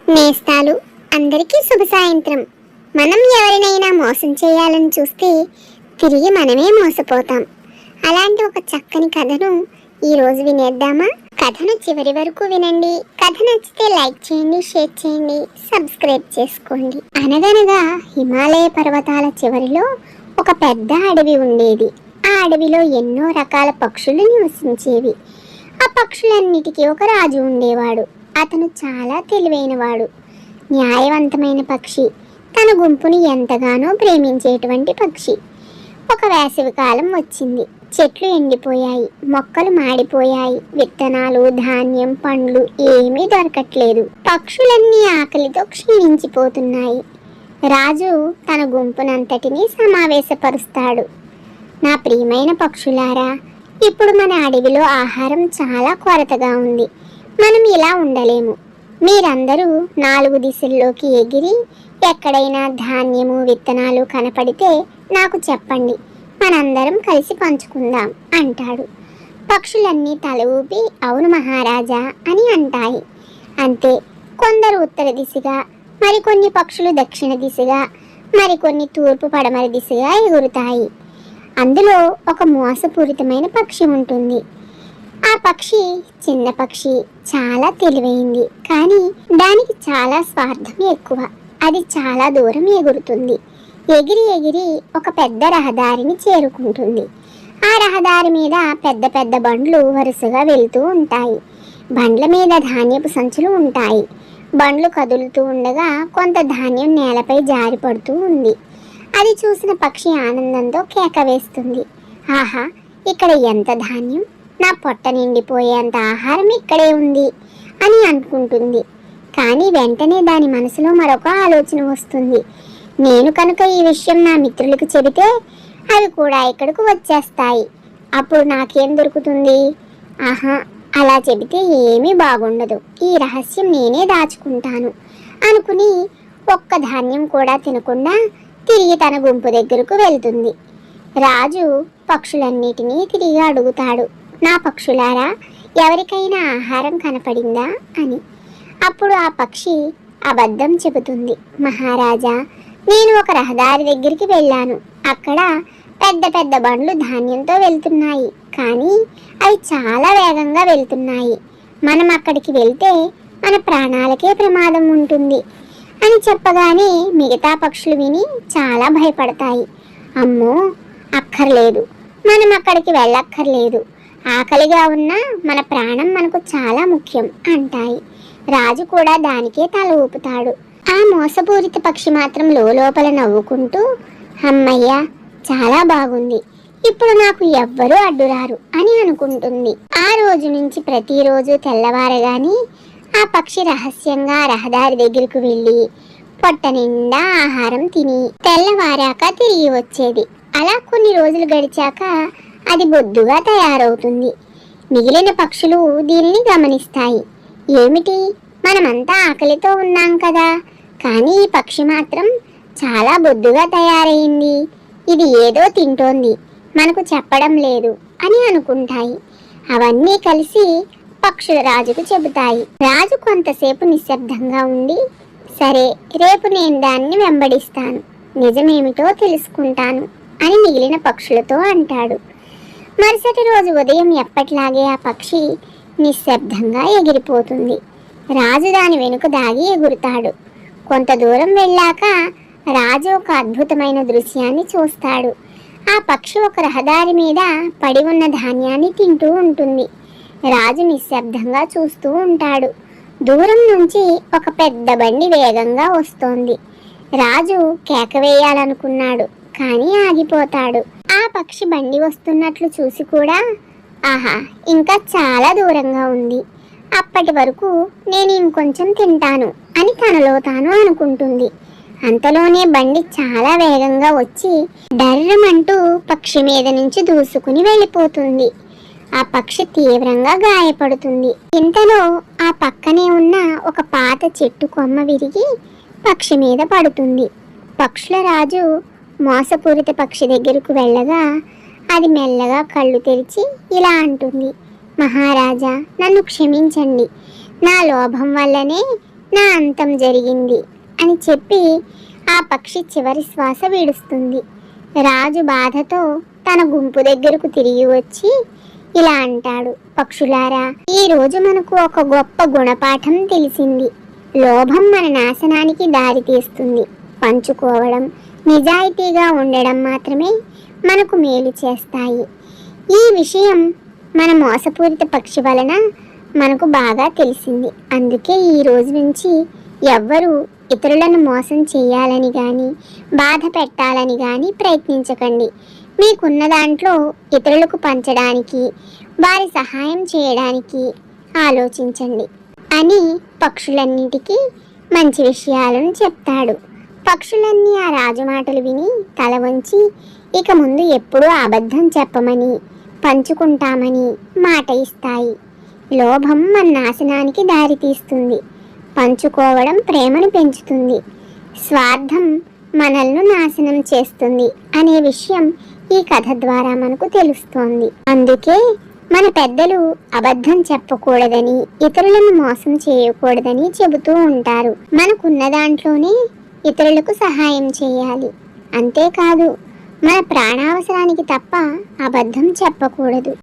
నేస్తాలు అందరికీ శుభ సాయంత్రం. మనం ఎవరినైనా మోసం చేయాలని చూస్తే తిరిగి మనమే మోసపోతాం. అలాంటి ఒక చక్కని కథను ఈరోజు వినేద్దామా? కథను చివరి వరకు వినండి. కథ నచ్చితే లైక్ చేయండి, షేర్ చేయండి, సబ్స్క్రైబ్ చేసుకోండి. అనగనగా హిమాలయ పర్వతాల చివరిలో ఒక పెద్ద అడవి ఉండేది. ఆ అడవిలో ఎన్నో రకాల పక్షులు నివసించేవి. ఆ పక్షులన్నిటికీ ఒక రాజు ఉండేవాడు. అతను చాలా తెలివైనవాడు, న్యాయవంతమైన పక్షి, తన గుంపుని ఎంతగానో ప్రేమించేటువంటి పక్షి. ఒక వేసవి కాలం వచ్చింది. చెట్లు ఎండిపోయాయి, మొక్కలు మాడిపోయాయి, విత్తనాలు, ధాన్యం, పండ్లు ఏమీ దొరకట్లేదు. పక్షులన్నీ ఆకలితో క్షీణించిపోతున్నాయి. రాజు తన గుంపునంతటినీ సమావేశపరుస్తాడు. నా ప్రియమైన పక్షులారా, ఇప్పుడు మన అడవిలో ఆహారం చాలా కొరతగా ఉంది. మనం ఇలా ఉండలేము. మీరందరూ 4 దిశల్లోకి ఎగిరి ఎక్కడైనా ధాన్యము, విత్తనాలు కనపడితే నాకు చెప్పండి, మనందరం కలిసి పంచుకుందాం అంటాడు. పక్షులన్నీ తల ఊపి అవును మహారాజా అని అంటాయి. అంతే, కొందరు ఉత్తర దిశగా, మరికొన్ని పక్షులు దక్షిణ దిశగా, మరికొన్ని తూర్పు పడమర దిశగా ఎగురుతాయి. అందులో ఒక మోసపూరితమైన పక్షి ఉంటుంది. ఆ పక్షి చిన్న పక్షి, చాలా తెలివైంది, కానీ దానికి చాలా స్వార్థం ఎక్కువ. అది చాలా దూరం ఎగురుతుంది. ఎగిరి ఎగిరి ఒక పెద్ద రహదారిని చేరుకుంటుంది. ఆ రహదారి మీద పెద్ద పెద్ద బండ్లు వరుసగా వెళ్తూ ఉంటాయి. బండ్ల మీద ధాన్యపు సంచులు ఉంటాయి. బండ్లు కదులుతూ ఉండగా కొంత ధాన్యం నేలపై జారి పడుతూ ఉంది. అది చూసిన పక్షి ఆనందంతో కేక వేస్తుంది. ఆహా, ఇక్కడ ఎంత ధాన్యం! నా పొట్ట నిండిపోయేంత ఆహారం ఇక్కడే ఉంది అని అనుకుంటుంది. కానీ వెంటనే దాని మనసులో మరొక ఆలోచన వస్తుంది. నేను కనుక ఈ విషయం నా మిత్రులకు చెబితే అవి కూడా ఇక్కడకు వచ్చేస్తాయి. అప్పుడు నాకేం దొరుకుతుంది? ఆహా, అలా చెబితే ఏమీ బాగుండదు. ఈ రహస్యం నేనే దాచుకుంటాను అనుకుని ఒక్క ధాన్యం కూడా తినకుండా తిరిగి తన గుంపు దగ్గరకు వెళ్తుంది. రాజు పక్షులన్నిటినీ తిరిగి అడుగుతాడు, నా పక్షులారా, ఎవరికైనా ఆహారం కనపడిందా అని. అప్పుడు ఆ పక్షి అబద్ధం చెబుతుంది. మహారాజా, నేను ఒక రహదారి దగ్గరికి వెళ్ళాను. అక్కడ పెద్ద పెద్ద బండ్లు ధాన్యంతో వెళ్తున్నాయి, కానీ అవి చాలా వేగంగా వెళ్తున్నాయి. మనం అక్కడికి వెళ్తే మన ప్రాణాలకే ప్రమాదం ఉంటుంది అని చెప్పగానే మిగతా పక్షులు విని చాలా భయపడతాయి. అమ్మో, అక్కర్లేదు, మనం అక్కడికి వెళ్ళక్కర్లేదు. ఆకలిగా ఉన్నా మన ప్రాణం మనకు చాలా ముఖ్యం అంటాయి. రాజు కూడా దానికే తల ఊపుతాడు. ఆ మోసపూరిత పక్షి మాత్రం లోపల నవ్వుకుంటూ అమ్మయ్య, చాలా బాగుంది, ఇప్పుడు నాకు ఎవ్వరూ అడ్డురారు అని అనుకుంటుంది. ఆ రోజు నుంచి ప్రతిరోజు తెల్లవారగానే ఆ పక్షి రహస్యంగా రహదారి దగ్గరకు వెళ్ళి పొట్ట నిండా ఆహారం తిని తెల్లవారాక తిరిగి వచ్చేది. అలా కొన్ని రోజులు గడిచాక అది బొద్దుగా తయారవుతుంది. మిగిలిన పక్షులు దీనిని గమనిస్తాయి. ఏమిటి, మనమంతా ఆకలితో ఉన్నాం కదా, కానీ ఈ పక్షి మాత్రం చాలా బొద్దుగా తయారైంది. ఇది ఏదో తింటోంది, మనకు చెప్పడం లేదు అని అనుకుంటాయి. అవన్నీ కలిసి పక్షుల రాజుకు చెబుతాయి. రాజు కొంతసేపు నిశ్శబ్దంగా ఉండి, సరే, రేపు నేను దాన్ని వెంబడిస్తాను, నిజమేమిటో తెలుసుకుంటాను అని మిగిలిన పక్షులతో అంటాడు. మరుసటి రోజు ఉదయం ఎప్పట్లాగే ఆ పక్షి నిశ్శబ్దంగా ఎగిరిపోతుంది. రాజు దాని వెనుక దాగి ఎగురుతాడు. కొంత దూరం వెళ్ళాక రాజు ఒక అద్భుతమైన దృశ్యాన్ని చూస్తాడు. ఆ పక్షి ఒక రహదారి మీద పడి ఉన్న ధాన్యాన్ని తింటూ ఉంటుంది. రాజు నిశ్శబ్దంగా చూస్తూ ఉంటాడు. దూరం నుంచి ఒక పెద్ద బండి వేగంగా వస్తోంది. రాజు కేక వేయాలనుకున్నాడు, కానీ ఆగిపోతాడు. ఆ పక్షి బండి వస్తున్నట్లు చూసి కూడా ఆహా, ఇంకా చాలా దూరంగా ఉంది, అప్పటి వరకు నేను ఇంకొంచెం తింటాను అని తనలో తాను అనుకుంటుంది. అంతలోనే బండి చాలా వేగంగా వచ్చి డర్రమంటూ పక్షి మీద నుంచి దూసుకుని వెళ్ళిపోతుంది. ఆ పక్షి తీవ్రంగా గాయపడుతుంది. ఇంతలో ఆ పక్కనే ఉన్న ఒక పాత చెట్టు కొమ్మ విరిగి పక్షి మీద పడుతుంది. పక్షుల రాజు మోసపూరిత పక్షి దగ్గరకు వెళ్ళగా అది మెల్లగా కళ్ళు తెరిచి ఇలా అంటుంది, మహారాజా, నన్ను క్షమించండి, నా లోభం వల్లనే నా అంతం జరిగింది అని చెప్పి ఆ పక్షి చివరి శ్వాస విడుస్తుంది. రాజు బాధతో తన గుంపు దగ్గరకు తిరిగి వచ్చి ఇలా అంటాడు, పక్షులారా, ఈ రోజు మనకు ఒక గొప్ప గుణపాఠం తెలిసింది. లోభం మన నాశనానికి దారి తీస్తుంది. పంచుకోవడం, నిజాయితీగా ఉండడం మాత్రమే మనకు మేలు చేస్తాయి. ఈ విషయం మన మోసపూరిత పక్షి వలన మనకు బాగా తెలిసింది. అందుకే ఈ రోజు నుంచి ఎవ్వరూ ఇతరులను మోసం చేయాలని కానీ బాధ పెట్టాలని కానీ ప్రయత్నించకండి. మీకున్న దాంట్లో ఇతరులకు పంచడానికి, వారి సహాయం చేయడానికి ఆలోచించండి అని పక్షులన్నిటికీ మంచి విషయాలను చెప్తాడు. పక్షులన్నీ ఆ రాజు మాటలు విని తల వంచి ఇక ముందు ఎప్పుడూ అబద్ధం చెప్పమని, పంచుకుంటామని మాట ఇస్తాయి. లోభం మన నాశనానికి దారి తీస్తుంది. పంచుకోవడం ప్రేమను పెంచుతుంది. స్వార్థం మనల్ని నాశనం చేస్తుంది అనే విషయం ఈ కథ ద్వారా మనకు తెలుస్తోంది. అందుకే మన పెద్దలు అబద్ధం చెప్పకూడదని, ఇతరులను మోసం చేయకూడదని చెబుతూ ఉంటారు. మనకున్న దాంట్లోనే ఇతరులకు సహాయం చేయాలి. అంతేకాదు, మన ప్రాణావసరానికి తప్ప అబద్ధం చెప్పకూడదు.